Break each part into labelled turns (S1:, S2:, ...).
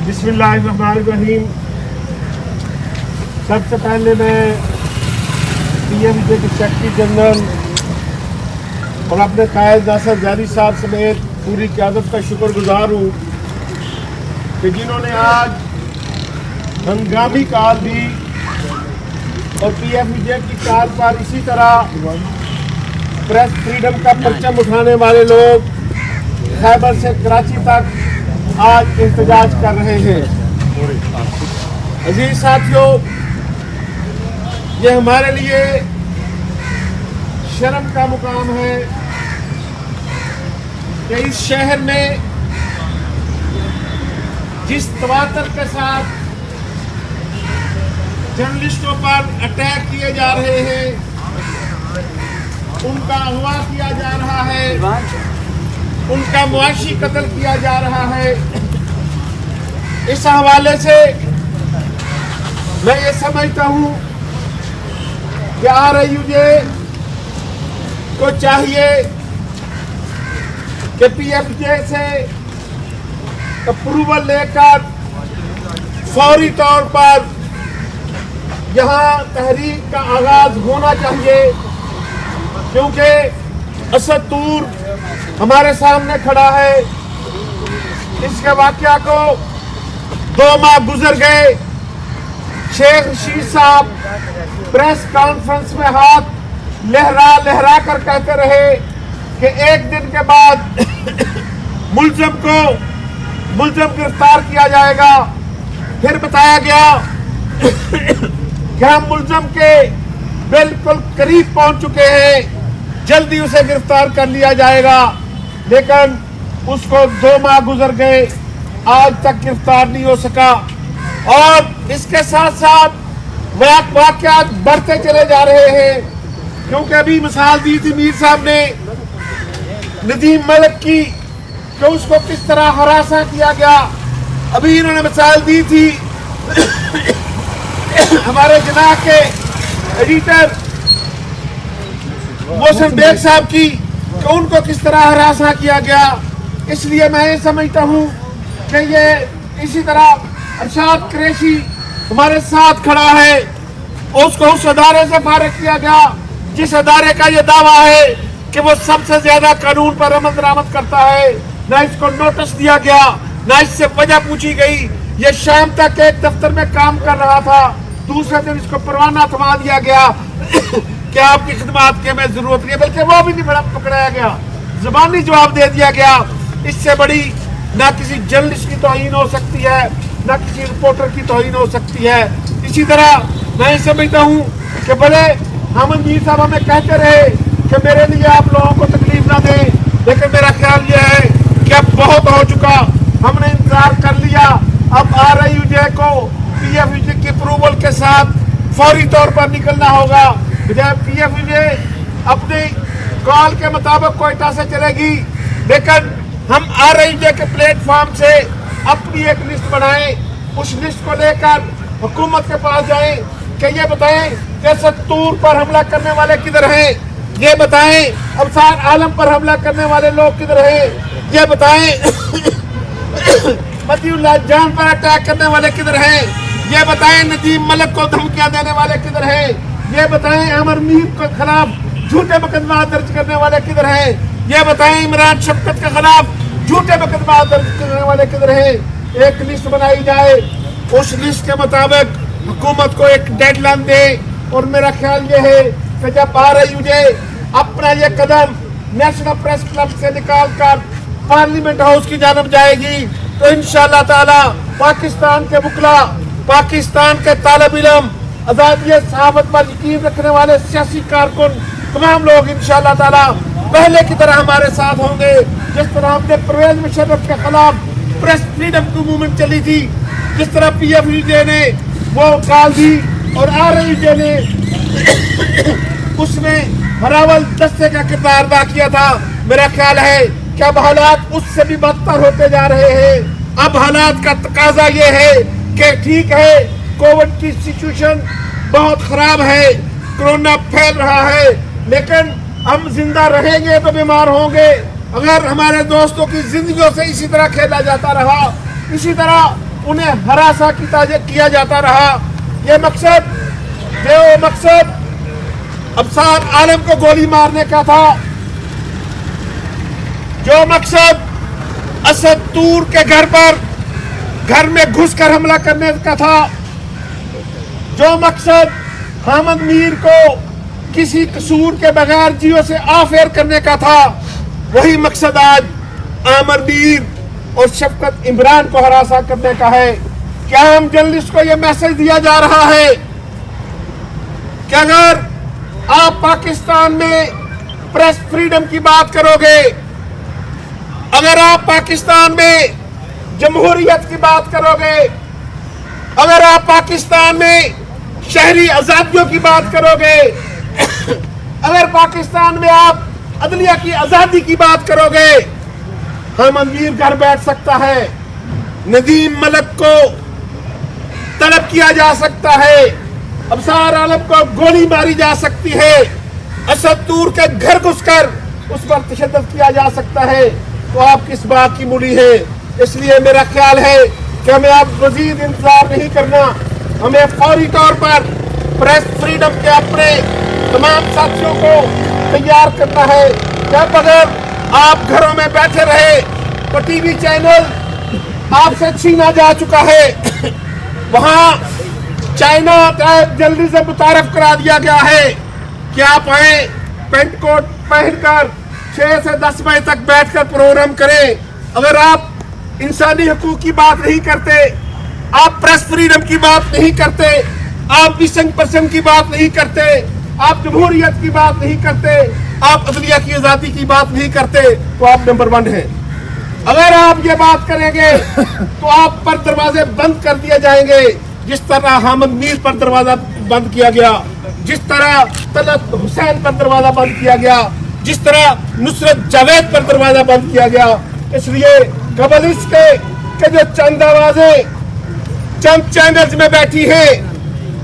S1: بسم اللہ الرحمن الرحیم. سب سے پہلے میں پی ایم کے سیکرٹری جنرل اور اپنے قائد ناصر زیادی صاحب سمیت پوری قیادت کا شکر گزار ہوں کہ جنہوں نے آج ہنگامی کال دی اور پی ایم کی کال پر اسی طرح پریس فریڈم کا پرچم اٹھانے والے لوگ خیبر سے کراچی تک آج احتجاج کر رہے ہیں. عزیز ساتھیوں، یہ ہمارے لیے شرم کا مقام ہے کہ اس شہر میں جس تواتر کے ساتھ جرنلسٹوں پر اٹیک کیے جا رہے ہیں، ان کا اغوا کیا جا رہا ہے، ان کا معاشی قتل کیا جا رہا ہے، اس حوالے سے میں یہ سمجھتا ہوں کہ RIUJ کو چاہیے کہ PFJ سے اپروول لے کر فوری طور پر یہاں تحریک کا آغاز ہونا چاہیے، کیونکہ اسد طور ہمارے سامنے کھڑا ہے. اس کے واقعہ کو 2 ماہ گزر گئے. شیخ رشید صاحب پریس کانفرنس میں ہاتھ لہرا کر کہتے رہے کہ 1 دن کے بعد ملزم گرفتار کیا جائے گا. پھر بتایا گیا کہ ہم ملزم کے بالکل قریب پہنچ چکے ہیں، جلدی اسے گرفتار کر لیا جائے گا. لیکن اس کو 2 ماہ گزر گئے، آج تک گرفتار نہیں ہو سکا. اور اس کے ساتھ ساتھ واقعات بڑھتے چلے جا رہے ہیں، کیونکہ ابھی مثال دی تھی میر صاحب نے ندیم ملک کی کہ اس کو کس طرح ہراساں کیا گیا. ابھی انہوں نے مثال دی تھی ہمارے جناح کے ایڈیٹر محسن بیگ صاحب کی کہ ان کو کس طرح ہراساں کیا گیا. اس لیے میں یہ سمجھتا ہوں کہ یہ اسی طرح ارشاد قریشی ہمارے ساتھ کھڑا ہے. اس کو اس ادارے سے فارغ کیا گیا جس ادارے کا یہ دعویٰ ہے کہ وہ سب سے زیادہ قانون پر عمل درآمد کرتا ہے. نہ اس کو نوٹس دیا گیا، نہ اس سے وجہ پوچھی گئی. یہ شام تک ایک دفتر میں کام کر رہا تھا، دوسرے دن اس کو پروانہ تھما دیا گیا کہ آپ کی خدمات کی ہمیں ضرورت نہیں ہے، بلکہ وہ بھی نہیں پکڑایا گیا، زبانی جواب دے دیا گیا. اس سے بڑی نہ کسی جرنلسٹ کی توہین ہو سکتی ہے، نہ کسی رپورٹر کی توہین ہو سکتی ہے. اسی طرح میں یہ سمجھتا ہوں کہ بھلے حامد میر صاحب ہمیں کہتے رہے کہ میرے لیے آپ لوگوں کو تکلیف نہ دیں، لیکن میرا خیال یہ ہے کہ اب بہت ہو چکا، ہم نے انتظار کر لیا. اب RIUJ کو PFJ کی اپروول کے ساتھ فوری طور پر نکلنا ہوگا. بجائے PFJ اپنی کال کے مطابق کوئٹہ سے چلے گی، لیکن ہم RIUJ کے پلیٹ فارم سے اپنی ایک لسٹ بنائیں، اس لسٹ کو لے کر حکومت کے پاس جائیں کہ یہ بتائیں کہ ستور پر حملہ کرنے والے کدھر ہیں، یہ بتائیں ابصار عالم پر حملہ کرنے والے لوگ کدھر ہیں، یہ بتائیں متی اللہ جان پر اٹیک کرنے والے کدھر ہیں، یہ بتائیں ندیم ملک کو دھمکیاں دینے والے کدھر ہیں، یہ بتائیں امر میر کے خلاف جھوٹے مقدمات درج کرنے والے کدھر ہیں، یہ بتائیں عمران شفقت کے خلاف جھوٹے مقدمات درج کرنے والے کدھر ہیں. ایک لسٹ بنائی جائے، اس لسٹ کے مطابق حکومت کو ایک ڈیڈ لائن دے. اور میرا خیال یہ ہے کہ جب RIUJ اپنا یہ قدم نیشنل پریس کلب سے نکال کر پارلیمنٹ ہاؤس کی جانب جائے گی تو انشاءاللہ تعالی پاکستان کے وکلاء، پاکستان کے طالب علم، آزادی صحافت پر یقین رکھنے والے سیاسی کارکن، تمام لوگ انشاءاللہ تعالی پہلے کی طرح ہمارے ساتھ ہوں گے. جس طرح ہم نے پرویز مشرف کے خلاف پریس فریڈم کی موومنٹ چلی تھی، جس طرح PFJ نے وہ کال دی اور RIUJ نے اس میں ہراول دستے کا کردار ادا کیا تھا. میرا خیال ہے کہ اب حالات اس سے بھی بدتر ہوتے جا رہے ہیں. اب حالات کا تقاضا یہ ہے کہ ٹھیک ہے کووڈ کی سچویشن بہت خراب ہے، کرونا پھیل رہا ہے، لیکن ہم زندہ رہیں گے تو بیمار ہوں گے. اگر ہمارے دوستوں کی زندگیوں سے اسی طرح کھیلا جاتا رہا، اسی طرح उन्हें हरासा किया जाता रहा। ये मकसद अब्सार आलम को गोली मारने का था, जो मकसद असद तूर के घर में घुसकर हमला करने का था, जो मकसद हामिद मीर को किसी कसूर के बगैर जियो से ऑफ एयर करने का था, वही मकसद आज आमिर मीर और शफकत इमरान को हरासा करने का है। क्या हम जर्नलिस्ट को यह मैसेज दिया जा रहा है कि अगर आप पाकिस्तान में प्रेस फ्रीडम की बात करोगे, अगर आप पाकिस्तान में जमहूरियत की बात करोगे, अगर आप पाकिस्तान में शहरी आजादियों की बात करोगे, अगर पाकिस्तान में आप अदलिया की आजादी की बात करोगे, हामिद मीर घर बैठ सकता है, नदीम मलिक को तलब किया जा सकता है, अब्सार आलम को गोली मारी जा सकती है, असद तूर के घर घुसकर उस पर तशद्दुद किया जा सकता है, तो आप किस बात की मूली है? इसलिए मेरा ख्याल है कि हमें अब मजीद इंतजार नहीं करना, हमें फौरी तौर पर प्रेस फ्रीडम के अपने तमाम साथियों को तैयार करना है। जब अगर आप घरों में बैठे रहे तो टीवी चैनल आपसे छीना जा चुका है, वहां चाइना जर्नलिज्म मुतारफ करा दिया गया है कि आप आए पेंट कोट पहनकर 6 से 10 बजे तक बैठकर प्रोग्राम करें। अगर आप इंसानी हकूक की बात नहीं करते, आप प्रेस फ्रीडम की बात नहीं करते, आप मिसिंग पर्सन की बात नहीं करते, आप जमहूरियत की बात नहीं करते, आप अदलिया की आजादी की बात नहीं करते, तो आप नंबर 1 हैं। अगर आप ये बात करेंगे तो आप पर दरवाजे बंद कर दिए जाएंगे, जिस तरह हामिद मीर पर दरवाजा बंद किया गया, जिस तरह तलत हुसैन पर दरवाजा बंद किया गया, जिस तरह नुसरत जावेद पर दरवाजा बंद किया गया। इसलिए कबलिस के जो चंद आवाजें चंद चैनल्स में बैठी हैं,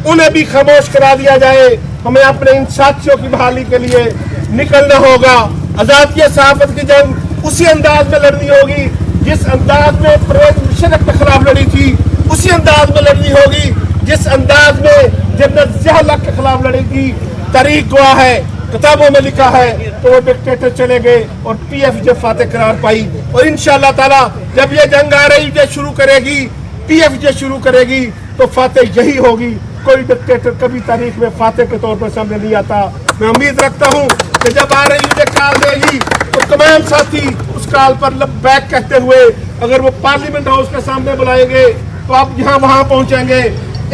S1: उन्हें भी खामोश करा दिया जाए। हमें अपने इन साथियों की बहाली के लिए निकलना होगा। आजादी सहाफत की जंग उसी अंदाज में लड़नी होगी जिस अंदाज में परवेज मुशर्रफ के खिलाफ लड़ी थी, उसी अंदाज में लड़नी होगी जिस अंदाज में जनरल ज़िया-उल-हक के खिलाफ लड़ी थी। तारीख गवाह है, किताबों में लिखा है, तो वो डिक्टेटर चले गए और PFJ फातेह करार पाई। और इंशाअल्लाह ताला जब ये जंग RIJ शुरू करेगी, PFJ शुरू करेगी, तो फातेह यही होगी। कोई डिक्टेटर कभी तारीख में फातेह के तौर पर सामने नहीं आता। मैं उम्मीद रखता हूँ कि जब RIJ काल देगी तो तमाम साथी उस काल पर लब्बैक कहते हुए अगर वो पार्लियामेंट हाउस के सामने बुलाएंगे तो आप यहाँ वहाँ पहुँचेंगे।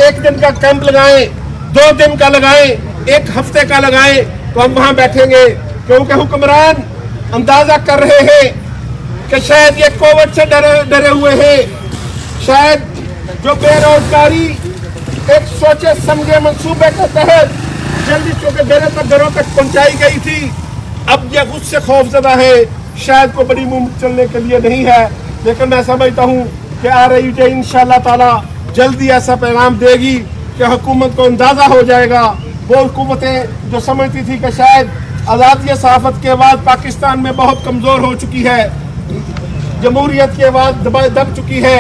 S1: 1 दिन का कैंप लगाएं, 2 दिन का लगाएं, 1 हफ्ते का लगाएं, तो हम वहाँ बैठेंगे, क्योंकि हुक्मरान अंदाजा कर रहे हैं कि शायद ये कोविड से डरे हुए हैं, शायद जो बेरोजगारी एक सोचे समझे मंसूबे के तहत जल्दी चूंकि घरों तक पहुंचाई गई थी, अब ये उससे खौफजदा है, शायद को बड़ी मुहिम चलने के लिए नहीं है। लेकिन मैं समझता हूँ कि RIJ इंशाअल्लाह ताला जल्दी ऐसा पैगाम देगी कि हुकूमत को अंदाजा हो जाएगा। वो हुकूमतें जो समझती थी कि शायद आज़ादी सहाफत के बाद पाकिस्तान में बहुत कमज़ोर हो चुकी है, जमहूरियत के बाद दब चुकी है,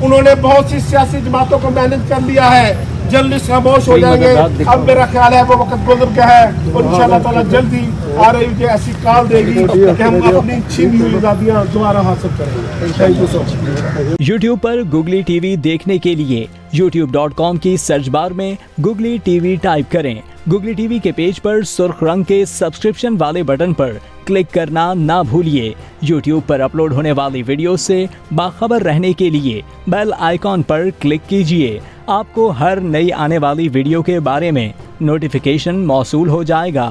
S1: उन्होंने बहुत सी सियासी जमातों को मैनेज कर लिया है, जर्नलिस्ट खामोश हो जाएंगे। अब मेरा ख्याल है वो वक्त गुजर गया है और इंशाअल्लाह ताला जल्दी RIJ ऐसी कॉल देगी कि हम अपनी छीनी हुई आज़ादियाँ दोबारा हासिल करेंगे। Thank you so much.
S2: YouTube पर Googly TV देखने के लिए youtube.com की सर्च बार में Googly TV टाइप करें। Googly TV के पेज पर सुर्ख रंग के सब्सक्रिप्शन वाले बटन पर क्लिक करना ना भूलिए। YouTube पर अपलोड होने वाली वीडियो से बाखबर रहने के लिए बेल आइकॉन पर क्लिक कीजिए। आपको हर नई आने वाली वीडियो के बारे में नोटिफिकेशन मौसूल हो जाएगा।